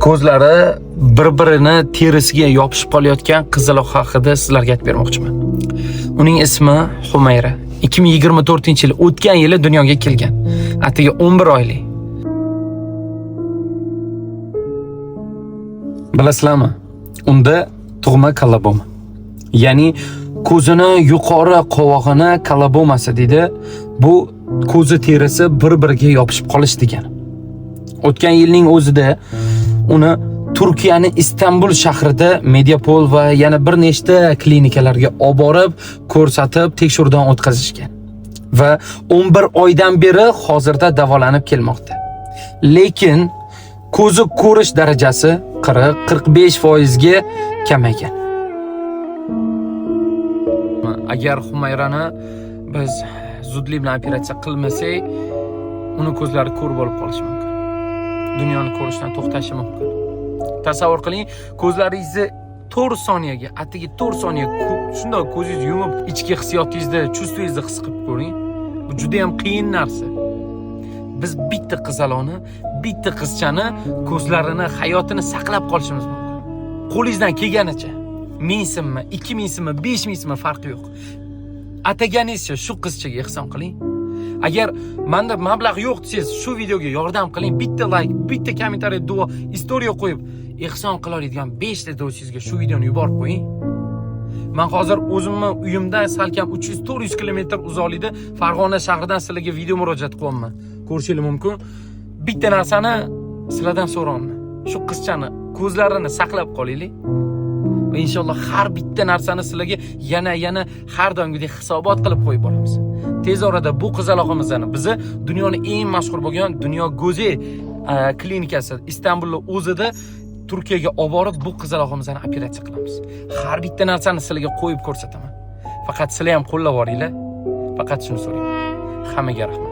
ko'zlari bir-birini terisiga yopishib qolayotgan qizaloq haqida sizlarga aytib bermoqchiman. Uning ismi Humayra. 2024-yil o'tgan yili dunyoga kelgan. Atigi 11 oyli. Bilasizlarmi? Unda tug'ma koloboma. Ya'ni ko'zini yuqori qovog'ini kolobomasi deydi. Bu ko'zi terisi bir-biriga yopishib qolish degani. O'tgan yilning o'zida uni Turkiyaning Istanbul shahrida Mediapol va yana bir nechta klinikalarga olib borib, ko'rsatib, tekshiruvdan o'tkazishgan. Va 11 oydan beri hozirda davolanib kelmoqda. Lekin ko'zi ko'rish darajasi 40-45% ga kamaygan. Agar Humayrani biz zudlik bilan operatsiya qilmasak, uni ko'zlari ko'r bo'lib qolishi mumkin. Dunyoni ko'rishdan to'xtashi mumkin. Tasavvur qiling, ko'zlaringizni 4 soniyaga, atigi 4 soniya shunday ko'zingizni yumib, ichki hissiyotingizni, chuvstvingizni his qilib ko'ring. Bu juda ham qiyin narsa. Biz bitta qizaloqni, bitta qizchani ko'zlarini, hayotini saqlab qolishimiz mumkin. Qo'lingizdan kelganicha 1000 so'mmi, 2000 so'mmi, 5000 so'mmi farqi yo'q. Ataganingizcha shu qizchaga ehson qiling. Agar menda mablag' yo'q desangiz, shu videoga yordam qiling. Bitta like, bitta kommentariy, duo, istoriya qo'yib, ehson qila oladigan 5 ta do'stingizga shu videoni yuborib qo'ying. Men hozir o'zimni uyimdan salkam 300-400 kilometr uzoqlikda Farg'ona shahridan sizlarga video murojaat qilyapman. Ko'rishingiz mumkin. Bitta narsani sizlardan so'rayman. Shu qizchani ko'zlarini saqlab qolaylik. Va inshaalloh har bitta narsani sizlarga yana har doimgidek hisobot qilib qo'yib boramiz. Tez orada bu qizaloqimizni bizni dunyoning eng mashhur bo'lgan Dunyo Go'zal klinikasi Istanbulning o'zida Turkiyaga olib borib bu qizaloqimizni operatsiya qilamiz. Har bitta narsani sizlarga qo'yib ko'rsataman. Faqat sizlar ham qo'llab boringlar. Faqat shuni so'rayman. Hammaga rahmat.